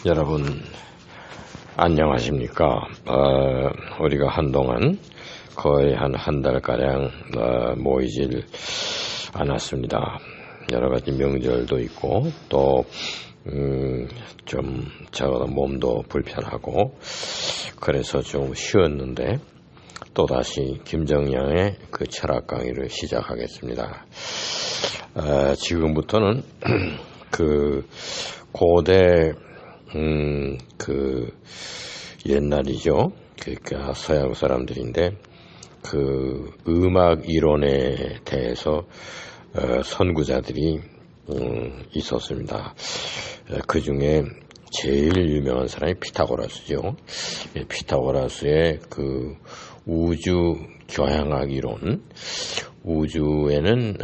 여러분 안녕하십니까? 우리가 한동안 거의 한 달가량 모이질 않았습니다. 여러가지 명절도 있고 또 좀 적어도 몸도 불편하고 그래서 좀 쉬었는데 또다시 김정양의 그 철학 강의를 시작하겠습니다. 지금부터는 그 고대 그 옛날이죠. 그러니까 서양 사람들인데 그 음악 이론에 대해서 선구자들이 있었습니다. 그 중에 제일 유명한 사람이 피타고라스죠. 피타고라스의 그 우주 교향학 이론, 우주에는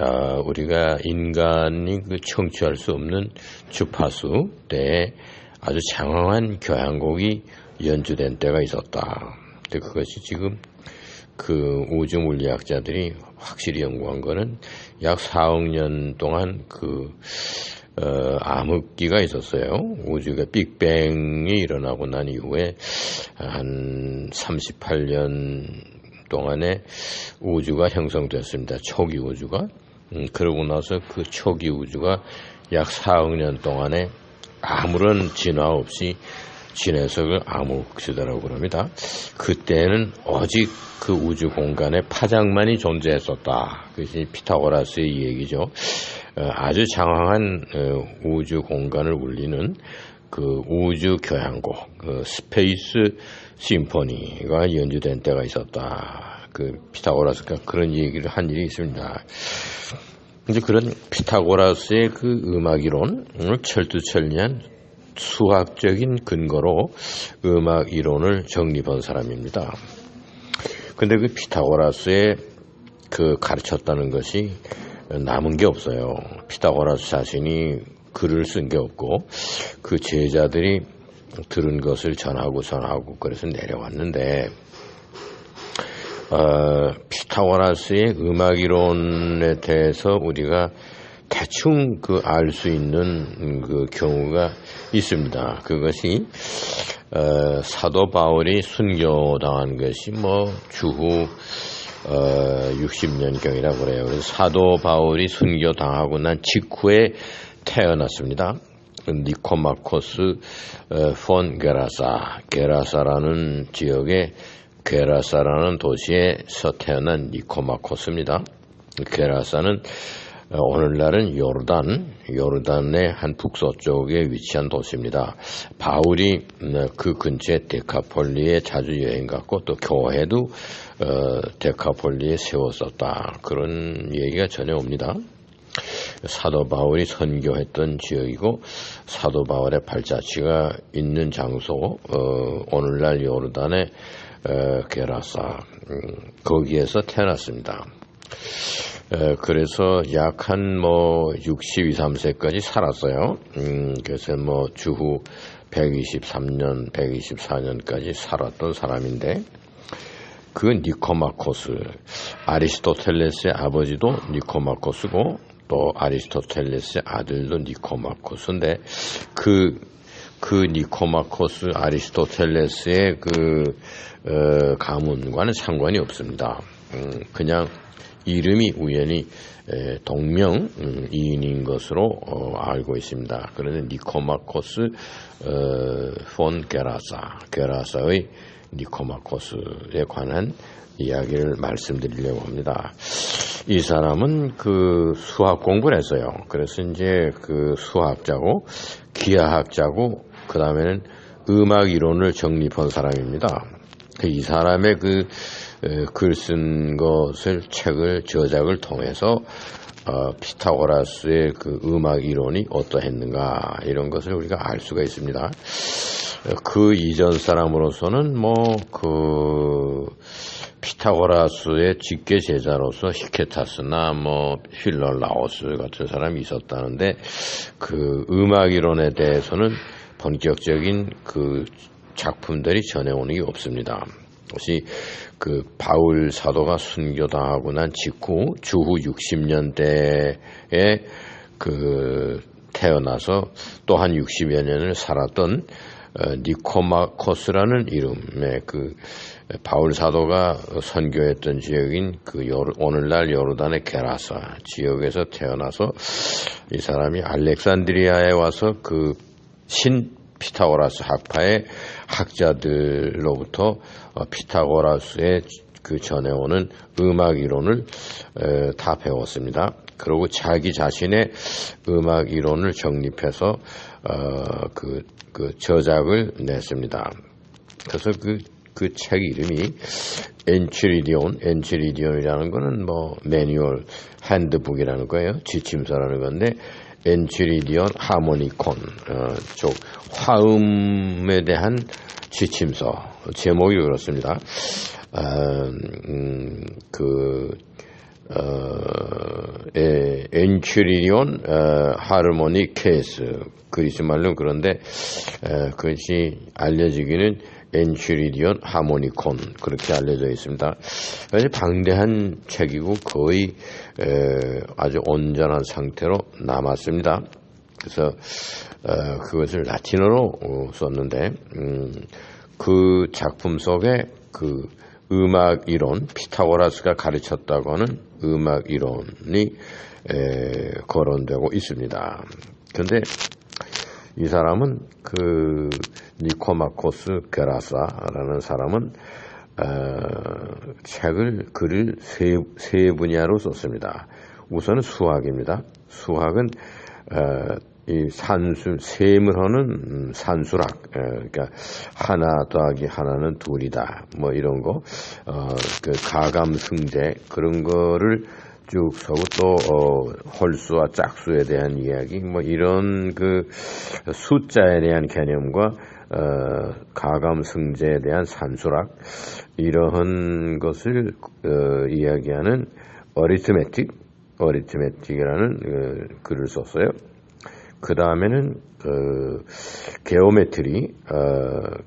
우리가 인간이 그 청취할 수 없는 주파수 때에 아주 장황한 교향곡이 연주된 때가 있었다. 근데 그것이 지금 그 우주 물리학자들이 확실히 연구한 거는 약 4억 년 동안 그 암흑기가 있었어요. 우주가 빅뱅이 일어나고 난 이후에 한 38년 동안에 우주가 형성됐습니다. 초기 우주가. 그러고 나서 그 초기 우주가 약 4억 년 동안에 아무런 진화 없이 지내서 그 암흑시대라고 그럽니다. 그때는 오직 그 우주 공간에 파장만이 존재했었다. 그것이 피타고라스의 얘기죠. 아주 장황한 우주 공간을 울리는 그 우주 교향곡, 그 스페이스 심포니가 연주된 때가 있었다. 그 피타고라스가 그런 얘기를 한 일이 있습니다. 이제 그런 피타고라스의 그 음악 이론을 철두철미한 수학적인 근거로 음악 이론을 정립한 사람입니다. 근데 그 피타고라스의 그 가르쳤다는 것이 남은 게 없어요. 피타고라스 자신이 글을 쓴 게 없고 그 제자들이 들은 것을 전하고 그래서 내려왔는데 피타고라스의 음악 이론에 대해서 우리가 대충 그 알 수 있는 그 경우가 있습니다. 그것이 사도 바울이 순교당한 것이 뭐 주후 60년경이라고 그래요. 그래서 사도 바울이 순교당하고 난 직후에 태어났습니다. 니코마코스 폰 게라사라는 지역에 게라사라는 도시에서 태어난 니코마코스입니다. 게라사는 오늘날은 요르단의 한 북서쪽에 위치한 도시입니다. 바울이 그 근처에 데카폴리에 자주 여행 갔고 또 교회도 데카폴리에 세웠었다. 그런 얘기가 전해옵니다. 사도 바울이 선교했던 지역이고 사도 바울의 발자취가 있는 장소, 오늘날 요르단의 게라사, 거기에서 태어났습니다. 그래서 약 한 62, 3세까지 살았어요. 그래서 주후 123년, 124년까지 살았던 사람인데, 그 니코마코스, 아리스토텔레스의 아버지도 니코마코스고, 또 아리스토텔레스의 아들도 니코마코스인데, 그 니코마코스 아리스토텔레스의 가문과는 상관이 없습니다. 그냥 이름이 우연히 동명이인인 것으로 알고 있습니다. 그런데 니코마코스 폰 게라사의 니코마코스에 관한 이야기를 말씀드리려고 합니다. 이 사람은 그 수학 공부를 했어요. 그래서 이제 그 수학자고 기하학자고 그 다음에는 음악 이론을 정립한 사람입니다. 이 사람의 그 글 쓴 것을 저작을 통해서 피타고라스의 그 음악 이론이 어떠했는가 이런 것을 우리가 알 수가 있습니다. 그 이전 사람으로서는 피타고라스의 직계 제자로서 히케타스나 필러라오스 같은 사람이 있었다는데 그 음악 이론에 대해서는 본격적인 그 작품들이 전해오는 게 없습니다. 혹시 그 바울 사도가 순교당하고 난 직후 주후 60년대에 그 태어나서 또 한 60여 년을 살았던 니코마코스라는 이름의 그 바울 사도가 선교했던 지역인 그 오늘날 요르단의 게라사 지역에서 태어나서 이 사람이 알렉산드리아에 와서 그 신 피타고라스 학파의 학자들로부터 피타고라스의 그 전해오는 음악 이론을 다 배웠습니다. 그리고 자기 자신의 음악 이론을 정립해서 그 저작을 냈습니다. 그래서 그 책 이름이 엔치리디온이라는 거는 뭐 매뉴얼, 핸드북이라는 거예요. 지침서라는 건데 엔치리디온 하모니콘, 쪽 화음에 대한 지침서 제목이 그렇습니다. 엔츄리디온 하르모니 케이스 그리스 말로 그런데 그것이 알려지기는 엔츄리디온 하모니콘 그렇게 알려져 있습니다. 아주 방대한 책이고 거의 아주 온전한 상태로 남았습니다. 그래서 그것을 라틴어로 썼는데 그 작품 속에 그 음악 이론, 피타고라스가 가르쳤다고 하는 음악 이론이 거론되고 있습니다. 그런데 이 사람은 그 니코마코스 게라사라는 사람은 글을 세 분야로 썼습니다. 우선은 수학입니다. 수학은 이 셈을 하는 산수학, 그러니까 하나 더하기 하나는 둘이다, 뭐 이런 거, 그 가감승제 그런 거를 쭉 서고 또 홀수와 짝수에 대한 이야기, 뭐 이런 그 숫자에 대한 개념과 가감승제에 대한 산수학 이러한 것을 이야기하는 어리트메틱이라는 글을 썼어요. 그 다음에는 게오메트리,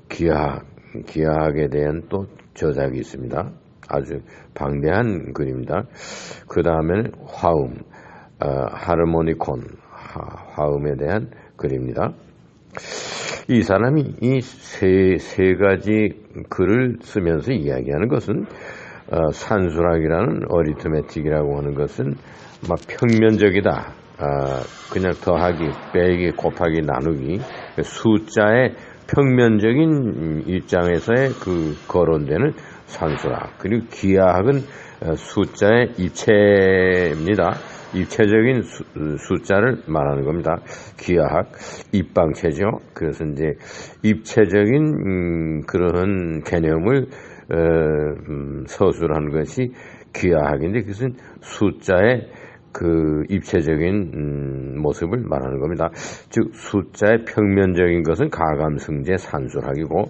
기하학에 대한 또 저작이 있습니다. 아주 방대한 글입니다. 그 다음에는 화음, 하르모니콘, 화음에 대한 글입니다. 이 사람이 이 세 가지 글을 쓰면서 이야기하는 것은 산수학이라는 어리트메틱이라고 하는 것은 막 평면적이다. 그냥 더하기, 빼기, 곱하기, 나누기, 숫자의 평면적인 입장에서의 그 거론되는 산수학. 그리고 기하학은 숫자의 입체입니다. 입체적인 숫자를 말하는 겁니다. 기하학, 입방체죠. 그래서 이제 입체적인 그런 개념을 서술한 것이 기하학인데 그것은 숫자의 그 입체적인 모습을 말하는 겁니다. 즉 숫자의 평면적인 것은 가감승제 산수학이고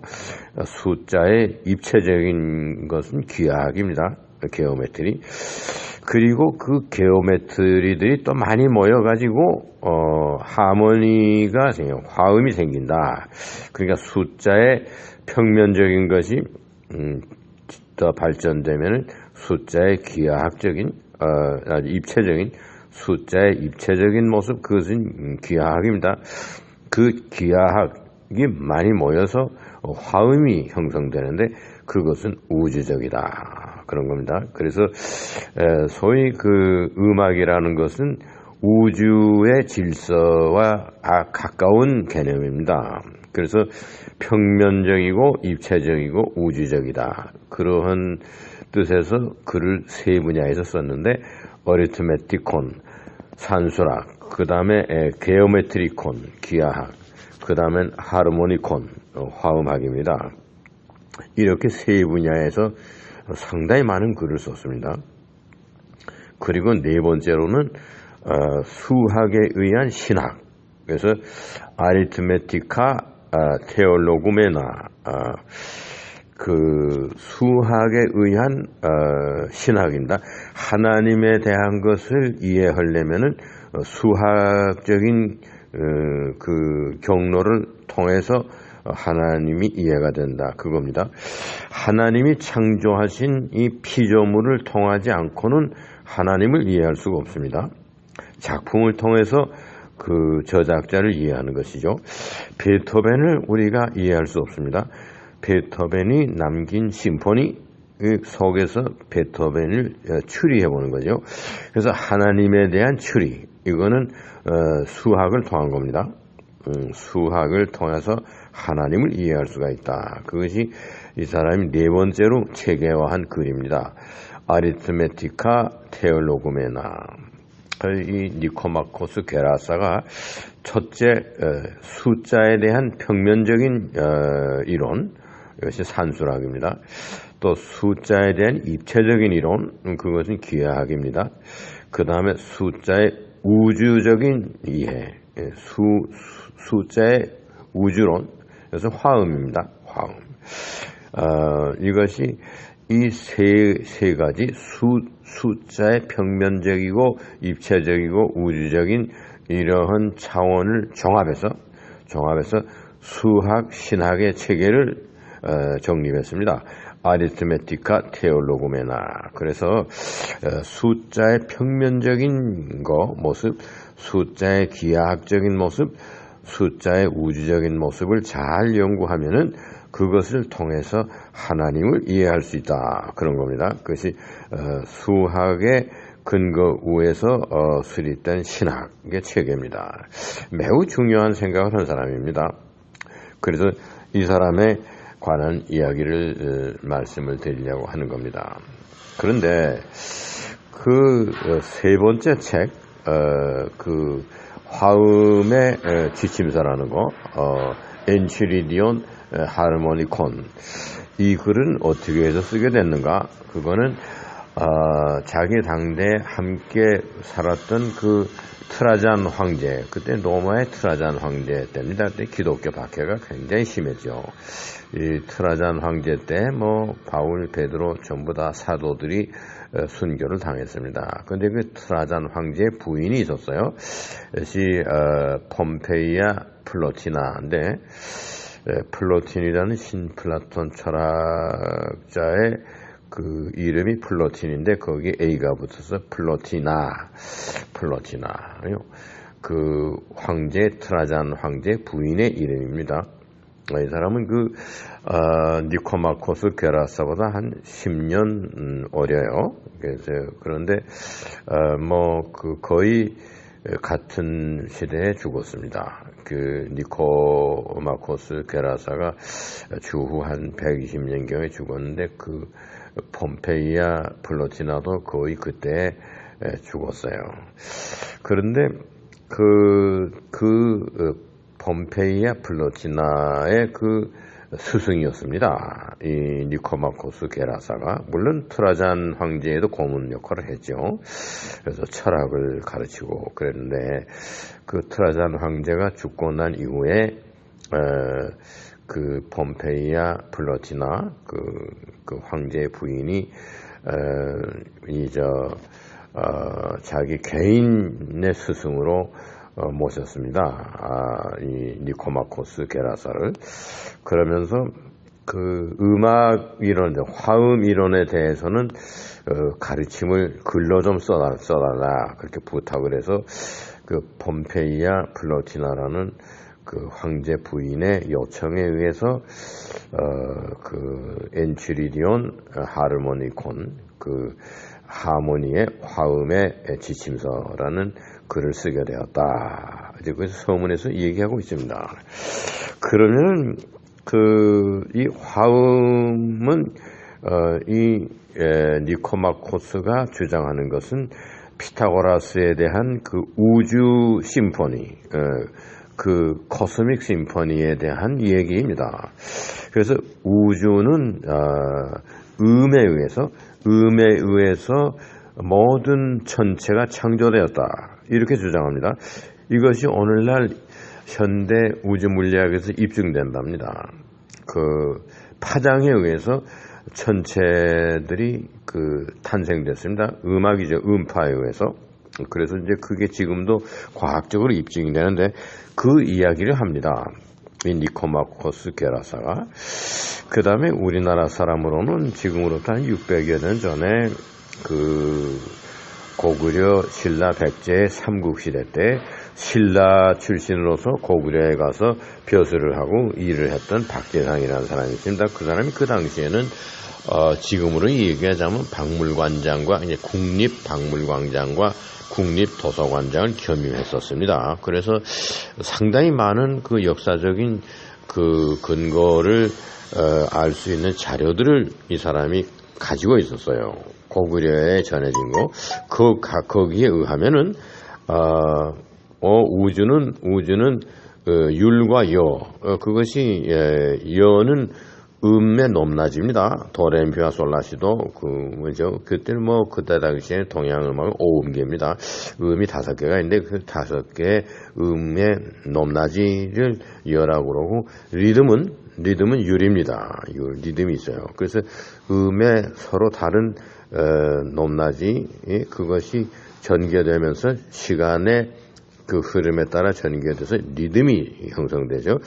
숫자의 입체적인 것은 기하학입니다. 게오메트리. 그리고 그 게오메트리들이 또 많이 모여가지고 하모니가 화음이 생긴다. 그러니까 숫자의 평면적인 것이 더 발전되면은 숫자의 기하학적인 입체적인 숫자의 입체적인 모습 그것은 기하학입니다. 그 기하학이 많이 모여서 화음이 형성되는데 그것은 우주적이다 그런 겁니다. 그래서 소위 그 음악이라는 것은 우주의 질서와 가까운 개념입니다. 그래서 평면적이고 입체적이고 우주적이다 그러한 뜻에서 글을 세 분야에서 썼는데 어리트메티콘, 산수학, 그 다음에 게오메트리콘, 기하학, 그 다음엔 하르모니콘, 화음학입니다. 이렇게 세 분야에서 상당히 많은 글을 썼습니다. 그리고 네 번째로는 수학에 의한 신학, 그래서 아리트메티카 테올로구메나, 그 수학에 의한 신학입니다. 하나님에 대한 것을 이해하려면은 수학적인 그 경로를 통해서 하나님이 이해가 된다 그겁니다. 하나님이 창조하신 이 피조물을 통하지 않고는 하나님을 이해할 수가 없습니다. 작품을 통해서 그 저작자를 이해하는 것이죠. 베토벤을 우리가 이해할 수 없습니다. 베토벤이 남긴 심포니 속에서 베토벤을 추리해 보는 거죠. 그래서 하나님에 대한 추리, 이거는 수학을 통한 겁니다. 수학을 통해서 하나님을 이해할 수가 있다. 그것이 이 사람이 네 번째로 체계화한 글입니다. 아리트메티카 테올로구메나. 이 니코마코스 게라사가 첫째 숫자에 대한 평면적인 이론, 이것이 산수학입니다. 또 숫자에 대한 입체적인 이론, 그것은 기하학입니다. 그 다음에 숫자의 우주적인 이해, 숫자의 우주론, 그래서 화음입니다. 화음. 이것이 이 세 가지 숫자의 평면적이고 입체적이고 우주적인 이러한 차원을 종합해서 수학, 신학의 체계를 정립했습니다. 아리트메티카 테올로구메나. 그래서 숫자의 평면적인 모습, 숫자의 기하학적인 모습, 숫자의 우주적인 모습을 잘 연구하면은 그것을 통해서 하나님을 이해할 수 있다. 그런 겁니다. 그것이 수학의 근거 위에서 수립된 신학의 체계입니다. 매우 중요한 생각을 한 사람입니다. 그래서 이 사람에 관한 이야기를 말씀을 드리려고 하는 겁니다. 그런데 그 세 번째 책, 그 화음의 지침서라는 거, 엔치리디온 하르모니콘, 이 글은 어떻게 해서 쓰게 됐는가? 그거는 자기 당대에 함께 살았던 그 트라잔 황제, 그때 로마의 트라잔 황제 때입니다. 그때 기독교 박해가 굉장히 심했죠. 이 트라잔 황제 때 바울, 베드로 전부 다 사도들이 순교를 당했습니다. 그런데 그 트라잔 황제의 부인이 있었어요. 그것이 폼페이아 플로티나인데, 플로틴이라는 신플라톤 철학자의 그 이름이 플로틴인데 거기에 A가 붙어서 플로티나. 그 황제, 트라잔 황제 부인의 이름입니다. 이 사람은 니코마코스 게라사보다 한 10년 어려요. 그런데 거의 같은 시대에 죽었습니다. 그 니코마코스 게라사가 주후 한 120년경에 죽었는데 그 폼페이아 플로티나도 거의 그때 죽었어요. 그런데 폼페이아 플로티나의 그 스승이었습니다. 이 니코마코스 게라사가. 물론 트라잔 황제에도 고문 역할을 했죠. 그래서 철학을 가르치고 그랬는데 그 트라잔 황제가 죽고 난 이후에 그 폼페이아 플로티나 그 황제의 부인이 자기 개인의 스승으로 모셨습니다. 이 니코마코스 게라사를. 그러면서 그 음악 이론, 화음 이론에 대해서는 가르침을 글로 좀 써달라 그렇게 부탁을 해서 그 폼페이아 플로티나라는 그 황제 부인의 요청에 의해서 그 엔치리디온 하르모니콘, 그 하모니의 화음의 지침서라는 글을 쓰게 되었다. 이제 그래서 서문에서 얘기하고 있습니다. 그러면 이 화음은 이 니코마코스가 주장하는 것은 피타고라스에 대한 그 우주 심포니, 그 코스믹 심포니에 대한 얘기입니다. 그래서 우주는 음에 의해서 모든 천체가 창조되었다. 이렇게 주장합니다. 이것이 오늘날 현대 우주 물리학에서 입증된답니다. 그 파장에 의해서 천체들이 탄생됐습니다. 음악이죠. 음파에 의해서. 그래서 이제 그게 지금도 과학적으로 입증이 되는데 그 이야기를 합니다. 이 니코마코스 게라사가. 그 다음에 우리나라 사람으로는 지금으로부터 한 600여 년 전에 그 고구려 신라 백제의 삼국시대 때 신라 출신으로서 고구려에 가서 벼슬을 하고 일을 했던 박재상이라는 사람이 있습니다. 그 사람이 그 당시에는 지금으로 얘기하자면 박물관장과 이제 국립박물관장과 국립도서관장을 겸임했었습니다. 그래서 상당히 많은 그 역사적인 그 근거를 알 수 있는 자료들을 이 사람이 가지고 있었어요. 고구려에 전해진 거. 거기에 의하면은 우주는 율과 여, 그것이 여는 음의 높낮이입니다. 도레미파 솔라시도 그때 그때 당시에 동양 음악은 5음계입니다. 음이 5개가 있는데 그 5개의 음의 높낮이를 여라고 그러고 리듬은 율입니다. 리듬이 있어요. 그래서 음의 서로 다른 높낮이 그것이 전개되면서 시간의 그 흐름에 따라 전개돼서 리듬이 형성되죠.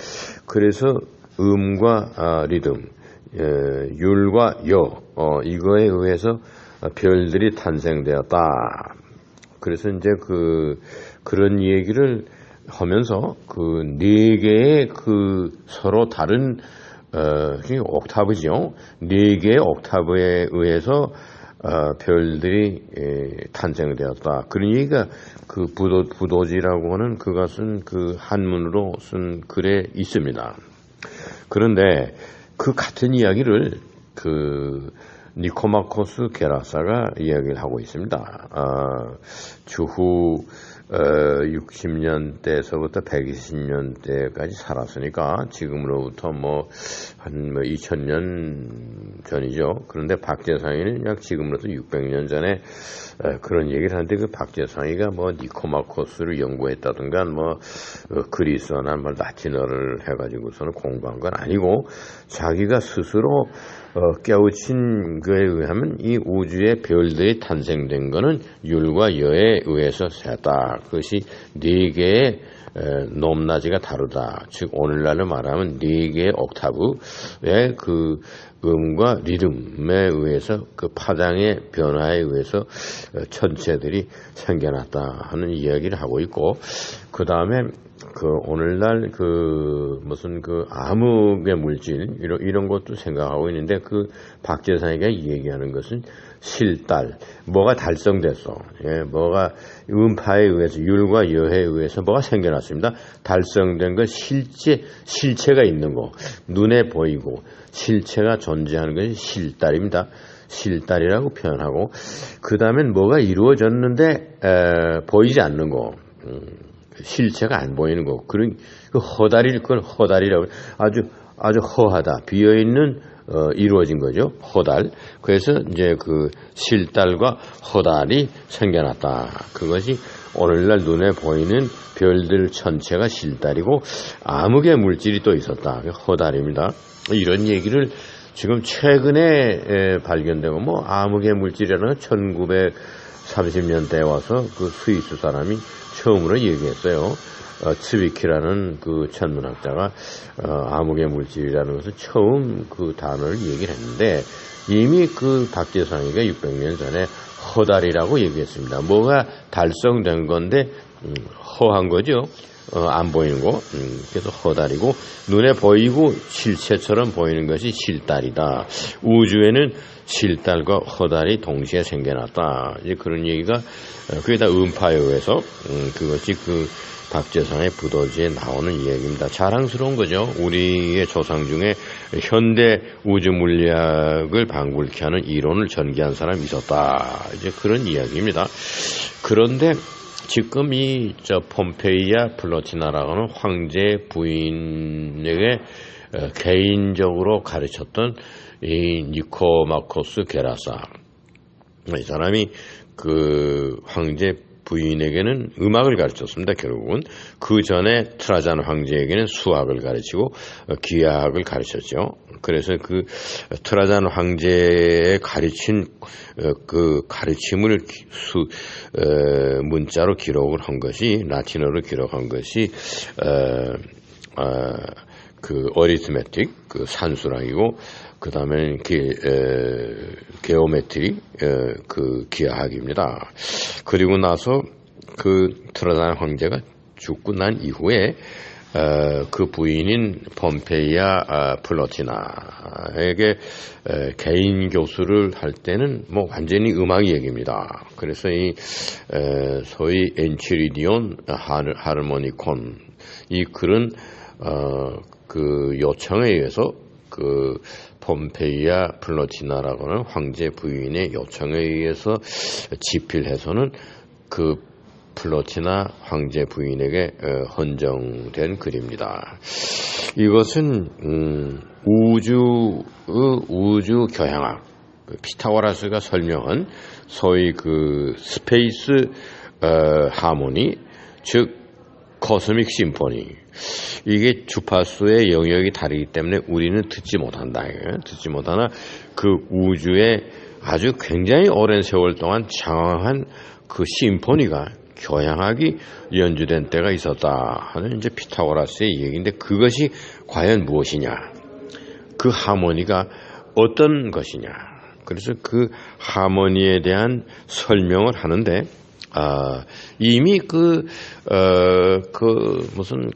그래서 음과 리듬, 율과 여, 이거에 의해서 별들이 탄생되었다. 그래서 이제 그런 얘기를 하면서 그 4개의 그 서로 다른 옥타브죠. 4개의 옥타브에 의해서 별들이 탄생되었다. 그런 얘기가 그 부도지라고 하는 그것은 그 한문으로 쓴 글에 있습니다. 그런데 그 같은 이야기를 그 니코마코스 게라사가 이야기를 하고 있습니다. 주후 60년대에서부터 120년대까지 살았으니까 지금으로부터 한 2000년 전이죠. 그런데 박재상이는 약 지금으로부터 600년 전에 그런 얘기를 하는데 그 박재상이가 니코마코스를 연구했다든가 그리스어나 라틴어를 해가지고서는 공부한 건 아니고 자기가 스스로 깨우친 거에 의하면 이 우주의 별들이 탄생된 것은 율과 여에 의해서 셋다. 그것이 4개의 높낮이가 다르다. 즉 오늘날로 말하면 4개의 옥타브의 그 음과 리듬에 의해서 그 파장의 변화에 의해서 천체들이 생겨났다 하는 이야기를 하고 있고, 그 다음에 오늘날 무슨 암흑의 물질 이런 것도 생각하고 있는데 그 박재상이가 얘기하는 것은 실달, 뭐가 달성됐어. 뭐가 음파에 의해서 율과 여에 의해서 뭐가 생겨났습니다. 달성된 것 실체가 있는 거, 눈에 보이고 실체가 존재하는 것이 실달입니다. 실달이라고 표현하고, 그 다음엔 뭐가 이루어졌는데 보이지 않는 거, 실체가 안 보이는 거, 그런 그걸 허달이라고, 아주 허하다, 비어있는 이루어진 거죠. 허달. 그래서 이제 그 실달과 허달이 생겨났다. 그것이 오늘날 눈에 보이는 별들 전체가 실달이고 암흑의 물질이 또 있었다. 허달입니다. 이런 얘기를 지금 최근에 발견되고 암흑의 물질이라는 건 1930년대에 와서 그 스위스 사람이 처음으로 얘기했어요. 츠비키라는 그 천문학자가 암흑의 물질이라는 것을 처음 그 단어를 얘기를 했는데, 이미 그 박재상이가 600년 전에 허달이라고 얘기했습니다. 뭐가 달성된 건데 허한 거죠. 안 보이는 거. 그래서 허달이고, 눈에 보이고 실체처럼 보이는 것이 실달이다. 우주에는 실달과 허달이 동시에 생겨났다. 이제 그런 얘기가 그게 다 음파에 의해서 그것이 그 박재상의 부도지에 나오는 이야기입니다. 자랑스러운 거죠. 우리의 조상 중에 현대 우주 물리학을 방불케 하는 이론을 전개한 사람이 있었다. 이제 그런 이야기입니다. 그런데 지금 폼페이아 플로티나라고 하는 황제 부인에게 개인적으로 가르쳤던 이 니코마코스 게라사, 이 사람이 그 황제 부인에게는 음악을 가르쳤습니다. 결국은 그 전에 트라잔 황제에게는 수학을 가르치고 기하학을 가르쳤죠. 그래서 그 트라잔 황제의 가르친 그 가르침을 문자로 기록을 한 것이, 라틴어로 기록한 것이 그 어리스메틱, 그 산수학이고, 그 다음에 게오메트리, 그 기하학입니다. 그리고 나서 그 트라잔 황제가 죽고 난 이후에 그 부인인 폼페이아 플로티나에게 개인 교수를 할 때는 뭐 완전히 음악 얘기입니다. 그래서 이 소위 엔치리디온 하르모니콘 이 글은 그 요청에 의해서 그 폼페이아 플로티나라고 하는 황제 부인의 요청에 의해서 집필해서는 그 플로티나 황제 부인에게 헌정된 글입니다. 이것은 우주 교향악, 피타고라스가 설명한 소위 그 스페이스 하모니, 즉 코스믹 심포니. 이게 주파수의 영역이 다르기 때문에 우리는 듣지 못한다. 듣지 못하나 그 우주에 아주 굉장히 오랜 세월 동안 장황한 그 심포니가 교향악이 연주된 때가 있었다 하는 이제 피타고라스의 얘기인데 그것이 과연 무엇이냐? 그 하모니가 어떤 것이냐? 그래서 그 하모니에 대한 설명을 하는데 이미 무슨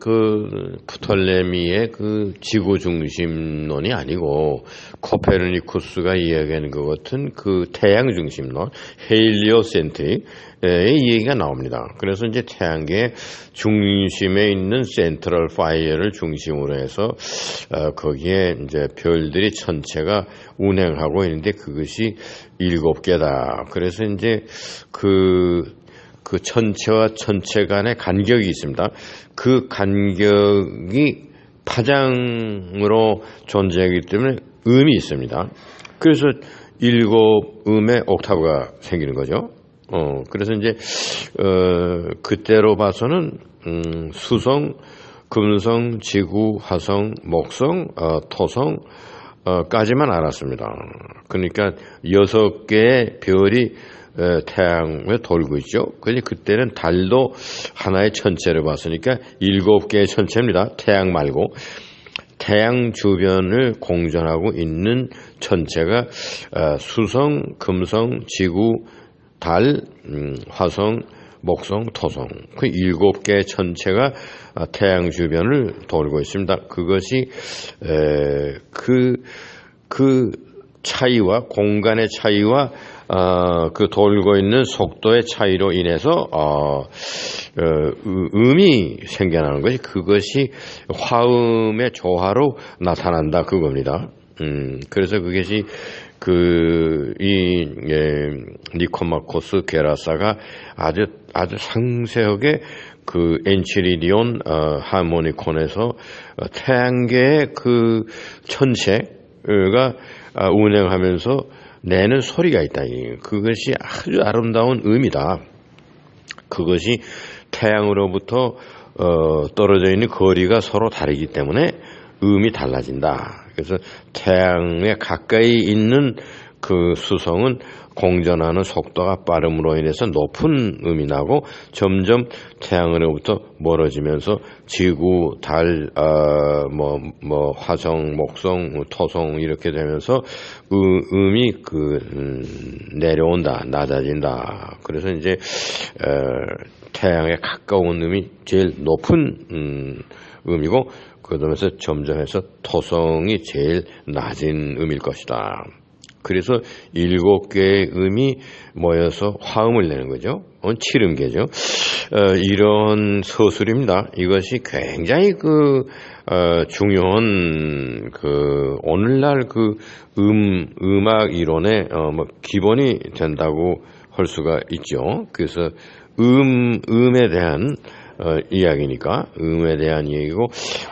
프톨레미의 그 지구 중심론이 아니고 코페르니쿠스가 이야기하는 것 같은 그 태양 중심론, 헬리오센트릭의 얘기가 나옵니다. 그래서 이제 태양계의 중심에 있는 센트럴 파이어를 중심으로 해서 거기에 이제 별들이 전체가 운행하고 있는데 그것이 7개다. 그래서 이제 그 천체와 천체 간의 간격이 있습니다. 그 간격이 파장으로 존재하기 때문에 음이 있습니다. 그래서 7음의 옥타브가 생기는 거죠. 그래서 이제 그때로 봐서는 수성, 금성, 지구, 화성, 목성, 토성 까지만 알았습니다. 그러니까 6개의 별이 태양을 돌고 있죠. 그런데 그때는 달도 하나의 천체를 봤으니까 7개의 천체입니다. 태양 말고. 태양 주변을 공전하고 있는 천체가 수성, 금성, 지구, 달, 화성, 목성, 토성. 그 7개의 천체가 태양 주변을 돌고 있습니다. 그것이 그 차이와 공간의 차이와 그 돌고 있는 속도의 차이로 인해서 음이 생겨나는 것이 그것이 화음의 조화로 나타난다 그겁니다. 그래서 그것이 니코마코스 게라사가 아주 상세하게 그 엔치리디온 하모니콘에서 태양계의 그 천체가 운행하면서 내는 소리가 있다. 그것이 아주 아름다운 음이다. 그것이 태양으로부터 떨어져 있는 거리가 서로 다르기 때문에 음이 달라진다. 그래서 태양에 가까이 있는 그 수성은 공전하는 속도가 빠름으로 인해서 높은 음이 나고 점점 태양으로부터 멀어지면서 지구, 달, 화성, 목성, 토성 이렇게 되면서 음이 내려온다, 낮아진다. 그래서 이제 태양에 가까운 음이 제일 높은 음이고 그러면서 점점해서 토성이 제일 낮은 음일 것이다. 그래서 7개의 음이 모여서 화음을 내는 거죠. 7음계죠. 이런 서술입니다. 이것이 굉장히 중요한 오늘날 음악 이론의 기본이 된다고 할 수가 있죠. 그래서 음에 대한 이야기니까 음에 대한 얘기고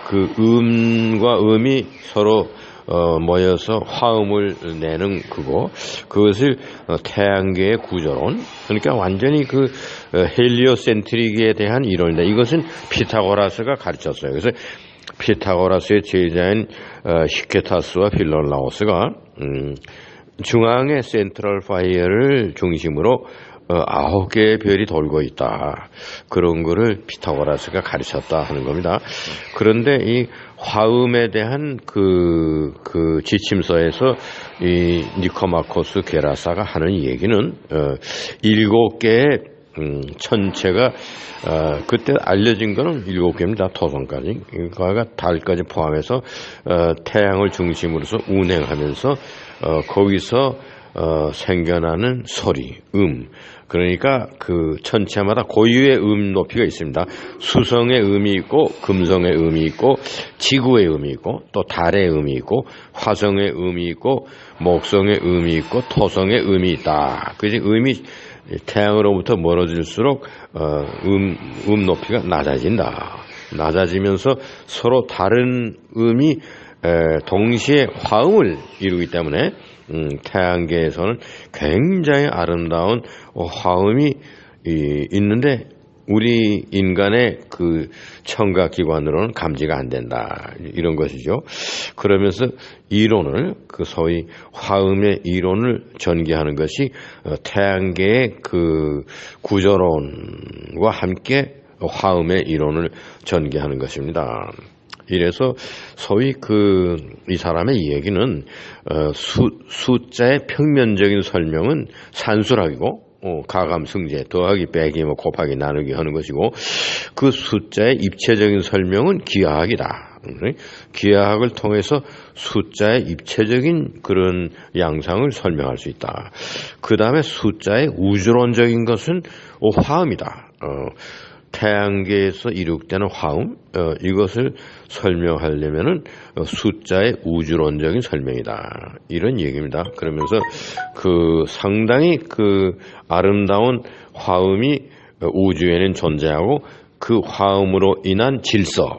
그 음과 음이 서로 모여서 화음을 내는 그것을 태양계의 구조론 그러니까 완전히 헬리오센트릭에 대한 이론이다. 이것은 피타고라스가 가르쳤어요. 그래서 피타고라스의 제자인 히케타스와 필롤라오스가 중앙의 센트럴 파이어를 중심으로 9개의 별이 돌고 있다. 그런 거를 피타고라스가 가르쳤다 하는 겁니다. 그런데 이 화음에 대한 그 지침서에서 이 니코마코스 게라사가 하는 얘기는 7개의 천체가 그때 알려진 거는 7개입니다. 토성까지. 그거가 달까지 포함해서 태양을 중심으로서 운행하면서 거기서 생겨나는 소리, 그러니까 그 천체마다 고유의 높이가 있습니다. 수성의 음이 있고 금성의 음이 있고 지구의 음이 있고 또 달의 음이 있고 화성의 음이 있고 목성의 음이 있고 토성의 음이 있다. 그래서 음이 태양으로부터 멀어질수록 높이가 낮아진다. 낮아지면서 서로 다른 음이 동시에 화음을 이루기 때문에 태양계에서는 굉장히 아름다운 화음이 있는데 우리 인간의 그 청각기관으로는 감지가 안 된다. 이런 것이죠. 그러면서 이론을 그 소위 화음의 이론을 전개하는 것이 태양계의 그 구조론과 함께 화음의 이론을 전개하는 것입니다. 이래서 소위 이 사람의 얘기는 숫자의 평면적인 설명은 산술학이고 가감승제 더하기 빼기 곱하기 나누기 하는 것이고 그 숫자의 입체적인 설명은 기하학이다. 기하학을 통해서 숫자의 입체적인 그런 양상을 설명할 수 있다. 그 다음에 숫자의 우주론적인 것은 화음이다. 태양계에서 이룩되는 화음, 이것을 설명하려면은 숫자의 우주론적인 설명이다. 이런 얘기입니다. 그러면서 상당히 아름다운 화음이 우주에는 존재하고 그 화음으로 인한 질서,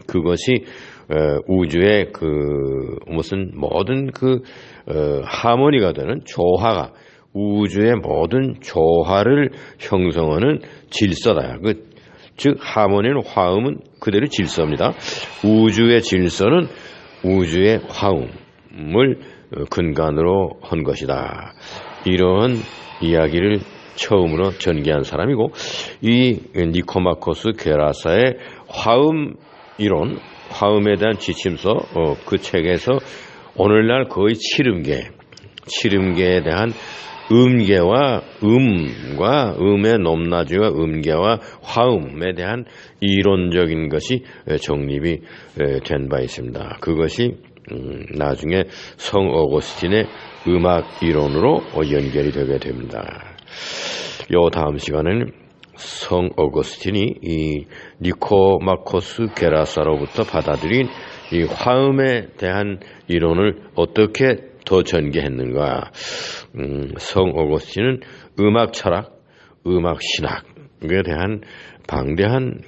그것이 우주의 무슨 모든 하모니가 되는 조화가 우주의 모든 조화를 형성하는 질서다. 즉 하모니는 화음은 그대로 질서입니다. 우주의 질서는 우주의 화음을 근간으로 한 것이다. 이러한 이야기를 처음으로 전개한 사람이고 이 니코마코스 게라사의 화음 이론, 화음에 대한 지침서 그 책에서 오늘날 거의 7음계에 대한 음계와 음의 높낮이와 음계와 화음에 대한 이론적인 것이 정립이 된 바 있습니다. 그것이 나중에 성 어거스틴의 음악 이론으로 연결이 되게 됩니다. 요 다음 시간에는 성 어거스틴이 이 니코마코스 게라사로부터 받아들인 이 화음에 대한 이론을 어떻게 더 전개했는가. 성 어거스틴은 음악 철학, 음악 신학에 대한 방대한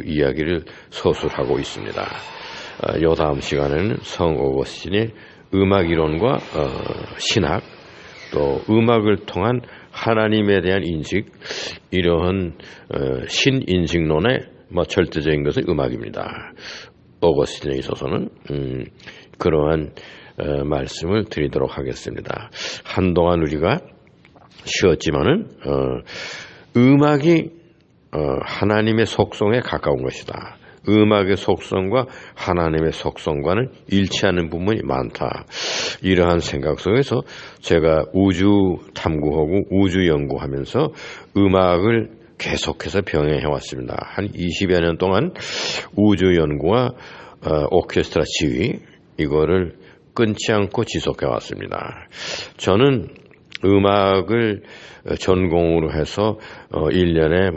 이야기를 서술하고 있습니다. 요 다음 시간에는 성 어거스틴의 음악 이론과 신학, 또 음악을 통한 하나님에 대한 인식, 이러한 신인식론의 절대적인 것은 음악입니다. 어거스틴에 있어서는 그러한 말씀을 드리도록 하겠습니다. 한동안 우리가 쉬었지만은 음악이 하나님의 속성에 가까운 것이다. 음악의 속성과 하나님의 속성과는 일치하는 부분이 많다. 이러한 생각 속에서 제가 우주 탐구하고 우주 연구하면서 음악을 계속해서 병행해 왔습니다. 한 20여 년 동안 우주 연구와 오케스트라 지휘 이거를 끊지 않고 지속해 왔습니다. 저는 음악을 전공으로 해서 1년에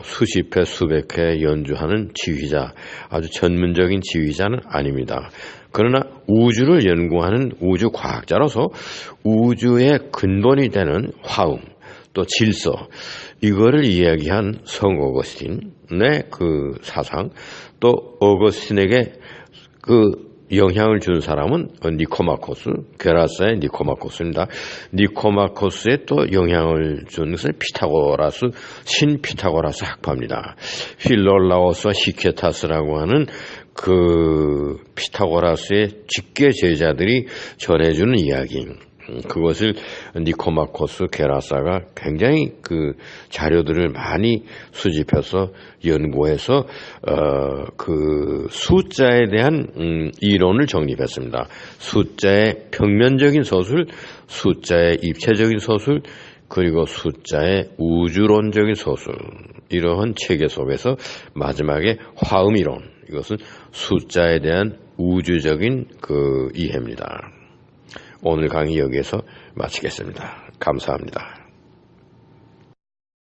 수십 회, 수백 회 연주하는 지휘자, 아주 전문적인 지휘자는 아닙니다. 그러나 우주를 연구하는 우주 과학자로서 우주의 근본이 되는 화음, 또 질서, 이거를 이야기한 성 어거스틴의 사상, 또 어거스틴에게 영향을 준 사람은 니코마코스, 게라사의 니코마코스입니다. 니코마코스에 또 영향을 준 것은 피타고라스, 신피타고라스 학파입니다. 필롤라오스와 히케타스라고 하는 피타고라스의 직계 제자들이 전해주는 이야기, 그것을 니코마코스 게라사가 굉장히 자료들을 많이 수집해서 연구해서 숫자에 대한 이론을 정립했습니다. 숫자의 평면적인 서술, 숫자의 입체적인 서술, 그리고 숫자의 우주론적인 소술, 이러한 체계 속에서 마지막에 화음이론, 이것은 숫자에 대한 우주적인 그 이해입니다. 오늘 강의 여기에서 마치겠습니다. 감사합니다.